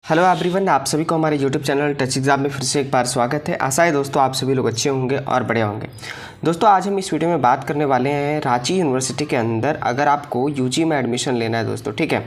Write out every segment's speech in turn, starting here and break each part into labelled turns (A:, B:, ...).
A: Hello everyone, आप सभी को हमारे यूट्यूब चैनल टच एग्जाम में फिर से एक बार स्वागत है। आशा है दोस्तों आप सभी लोग अच्छे होंगे और बड़े होंगे। दोस्तों आज हम इस वीडियो में बात करने वाले हैं रांची यूनिवर्सिटी के अंदर अगर आपको यूजी में एडमिशन लेना है दोस्तों, ठीक है,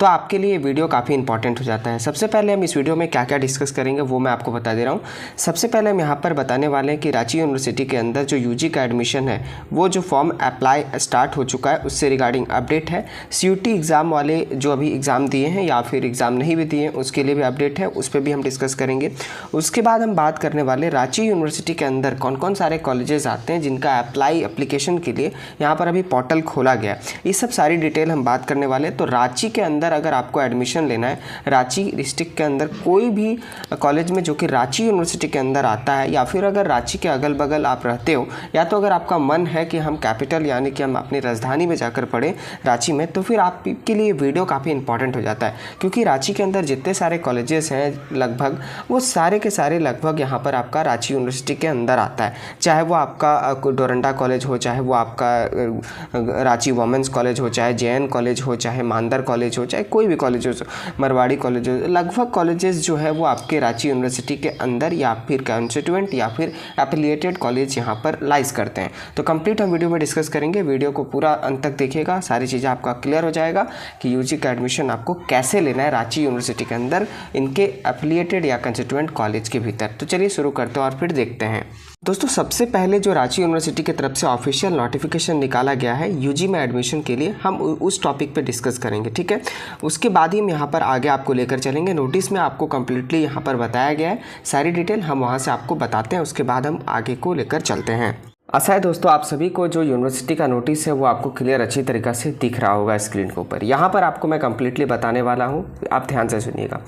A: तो आपके लिए ये वीडियो काफ़ी इंपॉर्टेंट हो जाता है। सबसे पहले हम इस वीडियो में क्या क्या डिस्कस करेंगे वो मैं आपको बता दे रहा हूँ। सबसे पहले हम यहाँ पर बताने वाले हैं कि रांची यूनिवर्सिटी के अंदर जो यूजी का एडमिशन है वो जो फॉर्म अप्लाई स्टार्ट हो चुका है उससे रिगार्डिंग अपडेट है। CUT एग्ज़ाम वाले जो अभी एग्ज़ाम दिए हैं या फिर एग्ज़ाम नहीं भी दिए हैं उसके लिए भी अपडेट है, उस पर भी हम डिस्कस करेंगे। उसके बाद हम बात करने वाले रांची यूनिवर्सिटी के अंदर कौन कौन सारे कॉलेजेस आते हैं जिनका एप्लीकेशन के लिए यहाँ पर अभी पोर्टल खोला गया है। ये सब सारी डिटेल हम बात करने वाले हैं। तो रांची के अंदर अगर आपको एडमिशन लेना है, रांची डिस्ट्रिक्ट के अंदर कोई भी कॉलेज में जो कि रांची यूनिवर्सिटी के अंदर आता है, या फिर अगर रांची के अगल बगल आप रहते हो, या तो अगर आपका मन है कि हम कैपिटल यानी कि हम अपनी राजधानी में जाकर पढ़ें रांची में, तो फिर आपके लिए वीडियो काफ़ी इंपॉर्टेंट हो जाता है। क्योंकि रांची के अंदर जितने सारे कॉलेजेस हैं लगभग वो सारे के सारे लगभग यहाँ पर आपका रांची यूनिवर्सिटी के अंदर आता है। चाहे वो आपका डोरंडा कॉलेज हो, चाहे वो आपका रांची वुमेंस कॉलेज हो, चाहे JN कॉलेज हो, चाहे मानदर कॉलेज हो, चाहे कोई भी कॉलेज हो, मरवाड़ी कॉलेज हो, लगभग कॉलेजेस जो है वो आपके रांची यूनिवर्सिटी के अंदर या फिर कॉन्स्टिट्यूएंट या फिर एफिलिएटेड कॉलेज यहाँ पर लाइज करते हैं। तो कंप्लीट हम वीडियो में डिस्कस करेंगे। वीडियो को पूरा अंत तक देखिएगा, सारी चीज़ें आपका क्लियर हो जाएगा कि यूजी का एडमिशन आपको कैसे लेना है रांची यूनिवर्सिटी के अंदर इनके एफिलिएटेड या कंस्टिट्यूएंट कॉलेज के भीतर। तो चलिए शुरू करते हैं और फिर देखते हैं। दोस्तों सबसे पहले जो रांची यूनिवर्सिटी की तरफ से ऑफिशियल नोटिफिकेशन निकाला गया है यूजी में एडमिशन के लिए, हम उस टॉपिक पे डिस्कस करेंगे, ठीक है। उसके बाद ही हम यहाँ पर आगे आपको लेकर चलेंगे। नोटिस में आपको कम्प्लीटली यहाँ पर बताया गया है सारी डिटेल, हम वहाँ से आपको बताते हैं, उसके बाद हम आगे को लेकर चलते हैं। आशा है दोस्तों आप सभी को जो यूनिवर्सिटी का नोटिस है वो आपको क्लियर अच्छी तरीक़ा से दिख रहा होगा स्क्रीन के ऊपर। यहाँ पर आपको मैं कंप्लीटली बताने वाला हूँ, आप ध्यान से सुनिएगा।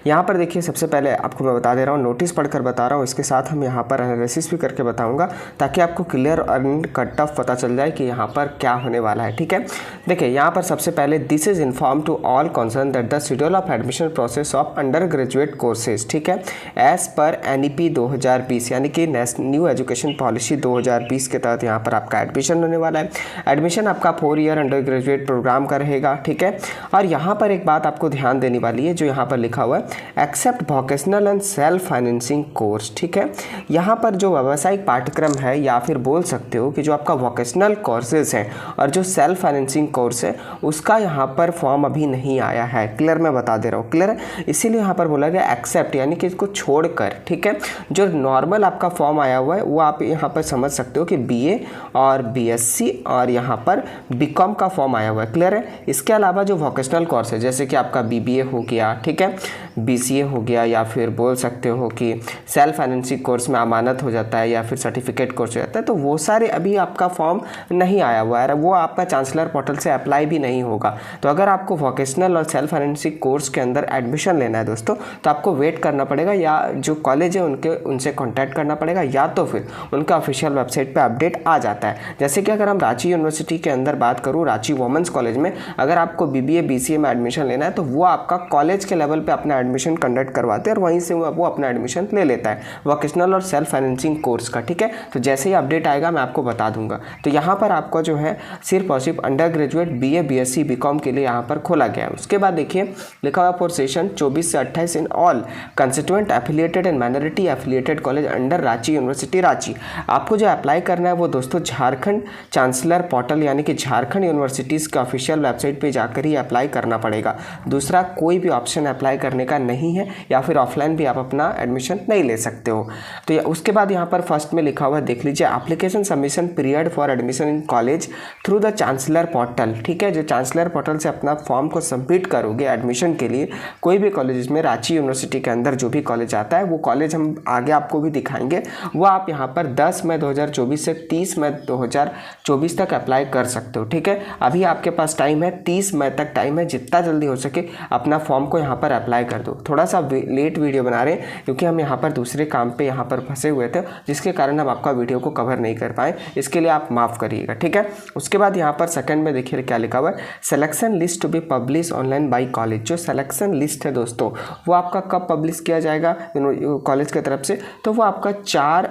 A: यहाँ पर देखिए, सबसे पहले आपको मैं बता दे रहा हूँ, नोटिस पढ़कर बता रहा हूँ, इसके साथ हम यहाँ पर एनालिसिस भी करके बताऊँगा ताकि आपको क्लियर एंड कट ऑफ पता चल जाए कि यहाँ पर क्या होने वाला है, ठीक है। देखिए यहाँ पर सबसे पहले this is inform to all concern that the schedule of admission process of undergraduate courses, ठीक है, एज पर NEP 2020 यानी कि न्यू एजुकेशन पॉलिसी 2020 के तहत यहाँ पर आपका एडमिशन होने वाला है। एडमिशन आपका 4 ईयर अंडर ग्रेजुएट प्रोग्राम का रहेगा, ठीक है। और यहाँ पर एक बात आपको ध्यान देने वाली है, जो यहाँ पर लिखा हुआ है except vocational and self financing course, ठीक है। यहाँ पर जो व्यावसायिक पाठ्यक्रम है या फिर बोल सकते हो कि जो आपका वोकेशनल कोर्सेज हैं और जो सेल्फ फाइनेंसिंग कोर्स है उसका यहाँ पर फॉर्म अभी नहीं आया है। क्लियर मैं बता दे रहा हूँ, क्लियर है। इसीलिए यहाँ पर बोला गया एक्सेप्ट यानी कि इसको छोड़कर, ठीक है। जो नॉर्मल आपका फॉर्म आया हुआ है वो आप यहाँ पर समझ सकते हो कि BA और BSc और यहाँ पर BCom का फॉर्म आया हुआ है, क्लियर है। इसके अलावा जो वोकेशनल कोर्स है जैसे कि आपका BBA हो गया, ठीक है, BCA हो गया, या फिर बोल सकते हो कि सेल्फ फाइनेंसिंग कोर्स में अमानत हो जाता है या फिर सर्टिफिकेट कोर्स हो जाता है, तो वो सारे अभी आपका फॉर्म नहीं आया हुआ है, वो आपका चांसलर पोर्टल से अप्लाई भी नहीं होगा। तो अगर आपको वोकेशनल और सेल्फ फाइनेंसिंग कोर्स के अंदर एडमिशन लेना है दोस्तों, तो आपको वेट करना पड़ेगा, या जो कॉलेज है उनसे कॉन्टैक्ट करना पड़ेगा, या तो फिर उनका ऑफिशियल वेबसाइट पर अपडेट आ जाता है। जैसे कि अगर हम रांची यूनिवर्सिटी के अंदर बात करूँ, रांची वुमेंस कॉलेज में अगर आपको BBA BCA में एडमिशन लेना है तो वो आपका कॉलेज के लेवल पे अपना एडमिशन कंडक्ट करवाते हैं और वहीं से वो अपना एडमिशन ले लेता है वोकेशनल और सेल्फ फाइनेंसिंग कोर्स का, ठीक है। तो जैसे ही अपडेट आएगा मैं आपको बता दूंगा। तो यहाँ पर आपका जो है सिर्फ और सिर्फ under graduate BA BSc BCom के लिए यहाँ पर खोला गया है। उसके बाद देखिए लिखा हुआ फॉर सेशन 24 से 28 in all constituent affiliated and minority affiliated college under Ranchi university Ranchi. आपको जो अप्लाई करना है वो दोस्तों झारखंड चांसलर पोर्टल यानी कि झारखंड यूनिवर्सिटीज़ के ऑफिशियल वेबसाइट पे जाकर ही अप्लाई करना पड़ेगा। दूसरा कोई भी ऑप्शन अप्लाई करने का नहीं है, या फिर ऑफलाइन भी आप अपना एडमिशन नहीं ले सकते हो। तो उसके बाद यहाँ पर फर्स्ट में लिखा हुआ देख लीजिए, application submission period for admission in college through the chancellor portal, ठीक है। जो चांसलर पोर्टल से अपना फॉर्म को सबमिट करोगे एडमिशन के लिए कोई भी कॉलेज में, रांची यूनिवर्सिटी के अंदर जो भी कॉलेज आता है वो कॉलेज हम आगे आपको भी दिखाएंगे, वो आप यहाँ पर 10 मई 2024 से 30 मई 2024 तक अप्लाई कर सकते हो, ठीक है। अभी आपके पास टाइम है, 30 मई तक टाइम है, जितना जल्दी हो सके अपना फॉर्म को यहाँ पर अप्लाई कर दो। थोड़ा सा लेट वीडियो बना रहे हैं क्योंकि हम यहाँ पर दूसरे काम पे यहाँ पर फंसे हुए थे, जिसके कारण हम आपका वीडियो को कवर नहीं कर पाए, इसके लिए आप माफ़ करिएगा, ठीक है। उसके बाद यहाँ पर सेकंड में देखिए क्या लिखा हुआ है, selection list to be publish online by college. जो सिलेक्शन लिस्ट है दोस्तों वो आपका कब पब्लिश किया जाएगा कॉलेज की तरफ से, तो वो आपका 4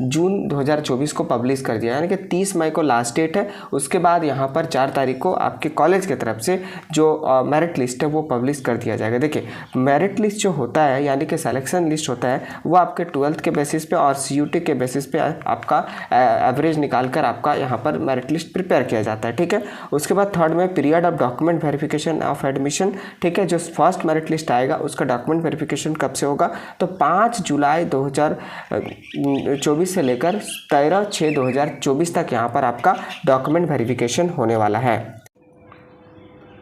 A: जून 2024 2024 को पब्लिश कर दिया, यानी कि 30 मई को लास्ट डेट है। उसके बाद यहाँ पर 4 तारीख को आपके कॉलेज की तरफ से जो मेरिट लिस्ट है वो पब्लिश कर दिया जाएगा। देखिए मेरिट लिस्ट जो होता है यानी कि सिलेक्शन लिस्ट होता है वो आपके 12th के बेसिस पे और CUT के बेसिस पे आपका एवरेज निकाल कर आपका यहाँ पर मेरिट लिस्ट प्रिपेयर किया जाता है, ठीक है। उसके बाद थर्ड में period of document verification of admission, ठीक है। जो फर्स्ट मेरिट लिस्ट आएगा उसका डॉक्यूमेंट वेरिफिकेशन कब से होगा, तो 5 जुलाई 2024 से लेकर 13/6/2024 तक यहाँ पर आपका डॉक्यूमेंट वेरिफिकेशन होने वाला है।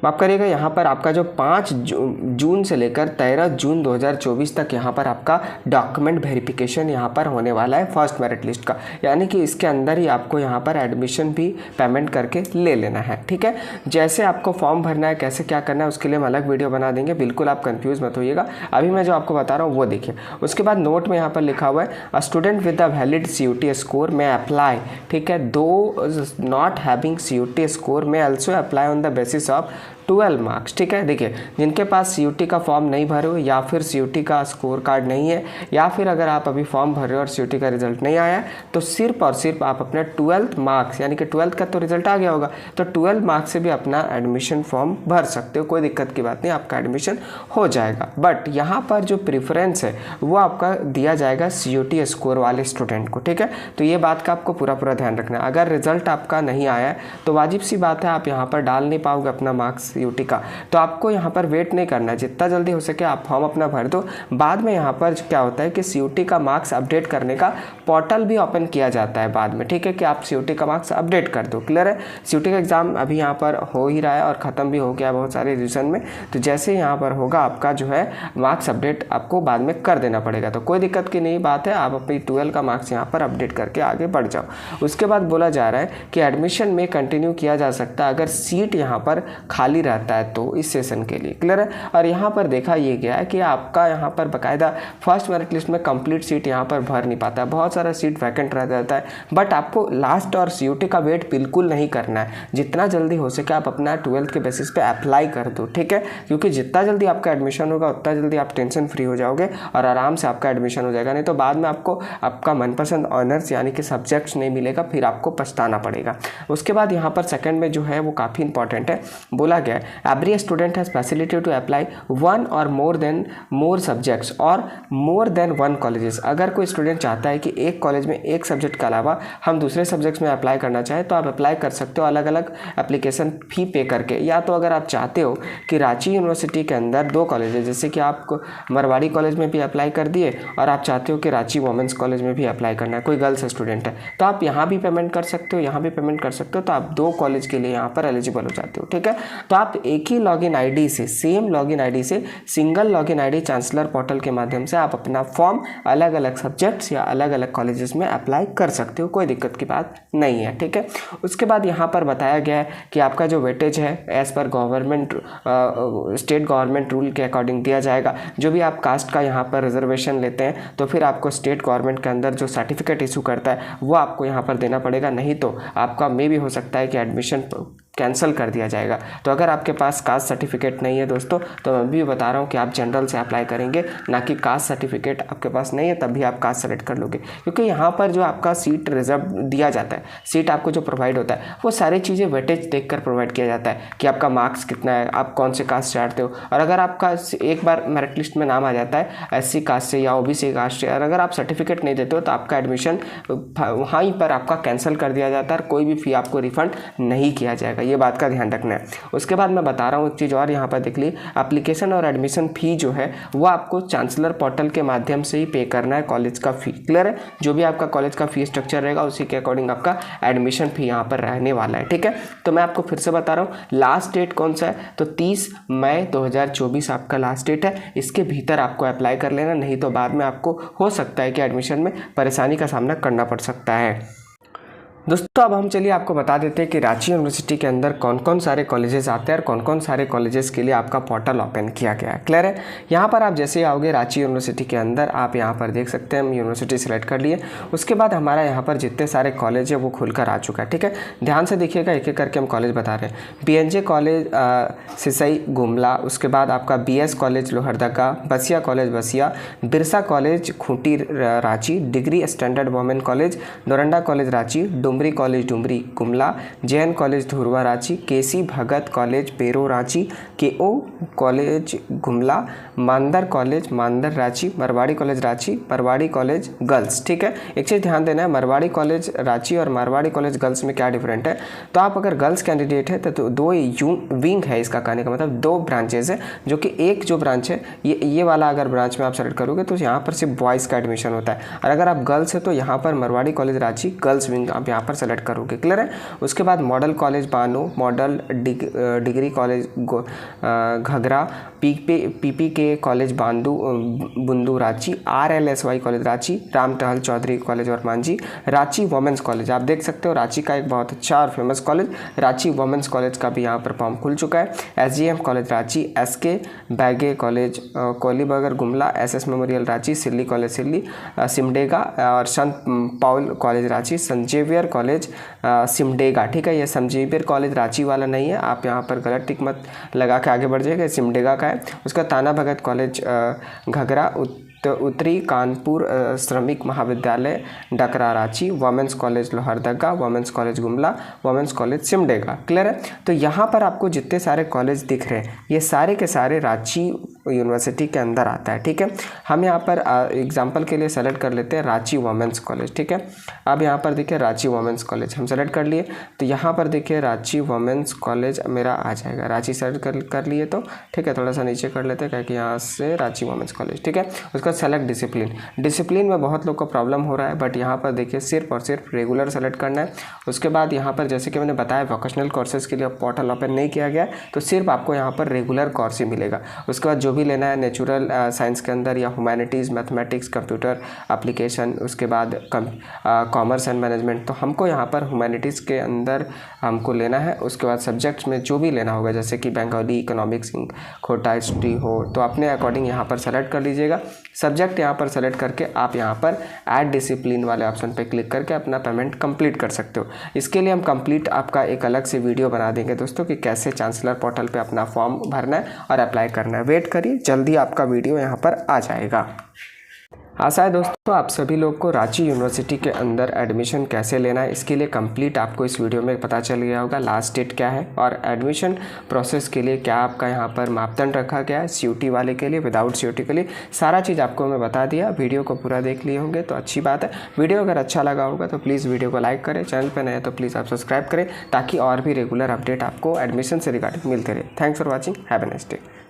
A: माफ़ करिएगा, यहाँ पर आपका जो 5 जून से लेकर 13 जून 2024 तक यहाँ पर आपका डॉक्यूमेंट वेरिफिकेशन यहाँ पर होने वाला है फर्स्ट मेरिट लिस्ट का, यानी कि इसके अंदर ही आपको यहाँ पर एडमिशन भी पेमेंट करके ले लेना है, ठीक है। जैसे आपको फॉर्म भरना है, कैसे क्या करना है, उसके लिए हम अलग वीडियो बना देंगे, बिल्कुल आप कंफ्यूज मत होइएगा। अभी मैं जो आपको बता रहा हूँ वो देखिए। उसके बाद नोट में यहाँ पर लिखा हुआ है a student with a valid CUT score में अप्लाई, ठीक है। दो नॉट हैविंग CUT स्कोर में also apply on the basis of 12 marks, ठीक है। देखिए जिनके पास CUT का फॉर्म नहीं भरे हो या फिर CUT का स्कोर कार्ड नहीं है, या फिर अगर आप अभी फॉर्म भर रहे हो और CUT का रिजल्ट नहीं आया तो सिर्फ और सिर्फ आप अपने 12th मार्क्स, यानी कि 12th का तो रिजल्ट आ गया होगा, तो 12 मार्क्स से भी अपना एडमिशन फॉर्म भर सकते हो, कोई दिक्कत की बात नहीं, आपका एडमिशन हो जाएगा। बट यहाँ पर जो प्रेफरेंस है वो आपका दिया जाएगा CUT स्कोर वाले स्टूडेंट को, ठीक है। तो ये बात का आपको पूरा ध्यान रखना है। अगर रिजल्ट आपका नहीं आया है तो वाजिब सी बात है आप यहाँ पर डाल नहीं पाओगे अपना मार्क्स CUT का, तो आपको यहाँ पर वेट नहीं करना है, जितना जल्दी हो सके आप फॉर्म अपना भर दो। बाद में यहाँ पर क्या होता है कि CUT का मार्क्स अपडेट करने का पोर्टल भी ओपन किया जाता है बाद में, ठीक है, कि आप CUT का मार्क्स अपडेट कर दो। क्लियर है। CUT का एग्ज़ाम अभी यहाँ पर हो ही रहा है और ख़त्म भी हो गया बहुत सारे रीजन में, तो जैसे यहाँ पर होगा आपका जो है मार्क्स अपडेट आपको बाद में कर देना पड़ेगा, तो कोई दिक्कत की नहीं बात है, आप अपनी 12 का मार्क्स यहाँ पर अपडेट करके आगे बढ़ जाओ। उसके बाद बोला जा रहा है कि एडमिशन में कंटिन्यू किया जा सकता है अगर सीट यहाँ पर खाली रहता है तो इस सेशन के लिए। क्लियर है। और यहाँ पर देखा ये गया है कि आपका यहाँ पर बाकायदा फर्स्ट मेरिट लिस्ट में कंप्लीट सीट यहाँ पर भर नहीं पाता है, बहुत सारा सीट वैकेंट रह जाता है। बट आपको लास्ट और CUT का वेट बिल्कुल नहीं करना है, जितना जल्दी हो सके आप अपना 12th के बेसिस पे अप्लाई कर दो, ठीक है, क्योंकि जितना जल्दी आपका एडमिशन होगा उतना जल्दी आप टेंशन फ्री हो जाओगे और आराम से आपका एडमिशन हो जाएगा। नहीं तो बाद में आपको आपका मनपसंद ऑनर्स यानी कि सब्जेक्ट्स नहीं मिलेगा, फिर आपको पछताना पड़ेगा। उसके बाद यहाँ पर सेकंड में जो है वो काफ़ी इंपॉर्टेंट है, बोला गया है every student has facility to apply 1 और मोर सब्जेक्ट्स और मोर देन 1 कॉलेजेस। अगर कोई स्टूडेंट चाहता है कि एक कॉलेज में एक सब्जेक्ट के अलावा हम दूसरे सब्जेक्ट्स में अप्लाई करना चाहे तो आप अप्लाई कर सकते हो अलग अलग एप्लीकेशन फ़ी पे करके। या तो अगर आप चाहते हो कि रांची यूनिवर्सिटी के अंदर 2 कॉलेज है, जैसे कि आप मरवाड़ी कॉलेज में भी अप्लाई कर दिए और आप चाहते हो कि रांची वुमेंस कॉलेज में भी अप्लाई करना है, कोई गर्ल्स स्टूडेंट है, तो आप यहाँ भी पेमेंट कर सकते हो, यहाँ भी पेमेंट कर सकते हो, तो आप 2 कॉलेज के लिए यहाँ पर एलिजिबल हो जाते हो, ठीक है। तो आप एक ही लॉगिन आईडी से, सेम लॉगिन आईडी से, single login ID chancellor portal के माध्यम से आप अपना फॉर्म अलग अलग सब्जेक्ट्स या अलग अलग कॉलेजेस में अप्लाई कर सकते हो, कोई दिक्कत की बात नहीं है, ठीक है। उसके बाद यहाँ पर बताया गया है कि आपका जो वेटेज है as per government state government rule के अकॉर्डिंग दिया जाएगा। जो भी आप कास्ट का यहाँ पर रिजर्वेशन लेते हैं तो फिर आपको स्टेट गवर्नमेंट के अंदर जो सर्टिफिकेट इशू करता है वो आपको यहाँ पर देना पड़ेगा, नहीं तो आपका मे भी हो सकता है कि एडमिशन कैंसिल कर दिया जाएगा। तो अगर आपके पास कास्ट सर्टिफिकेट नहीं है दोस्तों, तो मैं भी बता रहा हूँ कि आप जनरल से अप्लाई करेंगे, ना कि कास्ट सर्टिफिकेट आपके पास नहीं है तब भी आप कास्ट सेलेक्ट कर लोगे, क्योंकि यहाँ पर जो आपका सीट रिजर्व दिया जाता है, सीट आपको जो प्रोवाइड होता है वो सारी चीज़ें वेटेज देखकर प्रोवाइड किया जाता है कि आपका मार्क्स कितना है, आप कौन से कास्ट से आते हो। और अगर आपका एक बार मेरिट लिस्ट में नाम आ जाता है SC कास्ट से या OBC कास्ट से, और अगर आप सर्टिफिकेट नहीं देते हो तो आपका एडमिशन वहीं पर आपका कैंसिल कर दिया जाता है और कोई भी फ़ी आपको रिफंड नहीं किया जाएगा, ये बात का ध्यान रखना है। उसके बाद मैं बता रहा हूँ एक चीज़ और यहाँ पर देख ली, एप्लीकेशन और एडमिशन फ़ी जो है वो आपको चांसलर पोर्टल के माध्यम से ही पे करना है कॉलेज का फ़ी। क्लियर है। जो भी आपका कॉलेज का फ़ी स्ट्रक्चर रहेगा उसी के अकॉर्डिंग आपका एडमिशन फ़ी यहाँ पर रहने वाला है, ठीक है। तो मैं आपको फिर से बता रहा हूँ लास्ट डेट कौन सा है, तो 30 मई 2024 आपका लास्ट डेट है, इसके भीतर आपको अप्लाई कर लेना, नहीं तो बाद में आपको हो सकता है कि एडमिशन में परेशानी का सामना करना पड़ सकता है। दोस्तों अब हम चलिए आपको बता देते हैं कि रांची यूनिवर्सिटी के अंदर कौन कौन सारे कॉलेजेस आते हैं और कौन कौन सारे कॉलेजेस के लिए आपका पोर्टल ओपन किया गया है। क्लियर है। यहाँ पर आप जैसे ही आओगे रांची यूनिवर्सिटी के अंदर, आप यहाँ पर देख सकते हैं हम यूनिवर्सिटी सेलेक्ट कर लिए। उसके बाद हमारा यहाँ पर जितने सारे कॉलेज है वो खुलकर आ चुका है। ठीक है, ध्यान से देखिएगा, एक एक करके हम कॉलेज बता रहे हैं। BNJ कॉलेज सिसई गुमला, उसके बाद आपका BS college Lohardaga, Basia college Basia, Birsa college Khunti Ranchi, degree standard women college, Doranda college Ranchi, Dumri college Dumri Gumla, JN college Dhurwa Ranchi, KC Bhagat college Pero Ranchi, KO college Gumla, Mandar college Mandar Ranchi, Marwari college Ranchi, Marwari college girls. ठीक है, एक चीज़ ध्यान देना है, मरवाड़ी कॉलेज रांची और मारवाड़ी कॉलेज गर्ल्स में क्या डिफरेंट है। तो आप अगर गर्ल्स कैंडिडेट है तो दो विंग है, इसका कहने का मतलब दो ब्रांचेज है, जो कि एक जो ब्रांच है ये वाला अगर ब्रांच में आप सेलेक्ट करोगे तो यहाँ पर सिर्फ बॉयज़ का एडमिशन होता है, और अगर आप गर्ल्स है तो यहाँ पर Marwari college Ranchi girls wing आप यहाँ पर सेलेक्ट करोगे। क्लियर है। उसके बाद model college Bano, model degree college घघरा, PPK college Bundu Ranchi, RLSY college Ranchi, Ram टहल चौधरी कॉलेज और मांझी, रांची वुमेंस कॉलेज। आप देख सकते हो रांची का एक बहुत अच्छा और famous college Ranchi women's college का भी यहाँ पर फॉर्म खुल चुका है। SGM college Ranchi, SK Baige college Kolibagar Gumla, SS memorial Ranchi, Silli college Silli Simdega, और संत पाउल कॉलेज रांची, संत जेवियर कॉलेज सिमडेगा। ठीक है, ये संत जेवियर कॉलेज रांची वाला नहीं है, आप यहाँ पर गलत टिक मत लगा के आगे बढ़ जाएगा, सिमडेगा का है। उसका ताना भगत कॉलेज घघरा, उत्तरी कानपुर श्रमिक महाविद्यालय Dakra Ranchi, women's college Lohardaga, women's college Gumla, women's college Simdega. Clear है। तो यहाँ पर आपको जितने सारे कॉलेज दिख रहे हैं ये सारे के सारे रांची यूनिवर्सिटी के अंदर आता है। ठीक है, हम यहाँ पर एग्जाम्पल के लिए सेलेक्ट कर लेते हैं रांची वुमेंस कॉलेज। ठीक है, अब यहाँ पर देखिए रांची वुमेंस कॉलेज हम सेलेक्ट कर लिए, तो यहाँ पर देखिए रांची वुमेंस कॉलेज मेरा आ जाएगा, रांची सेलेक्ट कर लिए तो ठीक है, थोड़ा सा नीचे कर लेते हैं क्योंकि यहाँ से रांची वुमेंस कॉलेज। ठीक है, उसका सेलेक्ट डिसिप्लिन में बहुत लोग को प्रॉब्लम हो रहा है, बट यहाँ पर देखिए सिर्फ और सिर्फ रेगुलर सेलेक्ट करना है। उसके बाद यहाँ पर जैसे कि मैंने बताया वोकेशनल कोर्सेज के लिए पोर्टल ओपन नहीं किया गया, तो सिर्फ आपको यहाँ पर रेगुलर कोर्स ही मिलेगा। उसके बाद जो भी लेना है नेचुरल साइंस के अंदर या ह्यूमैनिटीज़ मैथमेटिक्स कंप्यूटर एप्लीकेशन, उसके बाद कॉमर्स एंड मैनेजमेंट, तो हमको यहाँ पर ह्यूमैनिटीज़ के अंदर हमको लेना है। उसके बाद सब्जेक्ट्स में जो भी लेना होगा जैसे कि बंगाली, इकोनॉमिक्स, खोटा हिस्ट्री हो, तो अपने अकॉर्डिंग यहाँ पर सेलेक्ट कर लीजिएगा। सब्जेक्ट यहाँ पर सेलेक्ट करके आप यहाँ पर ऐड डिसिप्लिन वाले ऑप्शन पे क्लिक करके अपना पेमेंट कंप्लीट कर सकते हो। इसके लिए हम कंप्लीट आपका एक अलग से वीडियो बना देंगे दोस्तों कि कैसे चांसलर पोर्टल पे अपना फॉर्म भरना है और अप्लाई करना है। वेट करिए, जल्दी आपका वीडियो यहाँ पर आ जाएगा। आशा है दोस्तों आप सभी लोग को रांची यूनिवर्सिटी के अंदर एडमिशन कैसे लेना है इसके लिए कंप्लीट आपको इस वीडियो में पता चल गया होगा, लास्ट डेट क्या है और एडमिशन प्रोसेस के लिए क्या आपका यहाँ पर मापदंड रखा गया है, CUT वाले के लिए, विदाउट CUT के लिए, सारा चीज़ आपको मैं बता दिया। वीडियो को पूरा देख लिए होंगे तो अच्छी बात है। वीडियो अगर अच्छा लगा होगा तो प्लीज़ वीडियो को लाइक करें, चैनल पर नए हैं तो प्लीज़ आप सब्सक्राइब करें ताकि और भी रेगुलर अपडेट आपको एडमिशन से रिगार्डिंग मिलते रहे। Thanks for watching, have a nice day.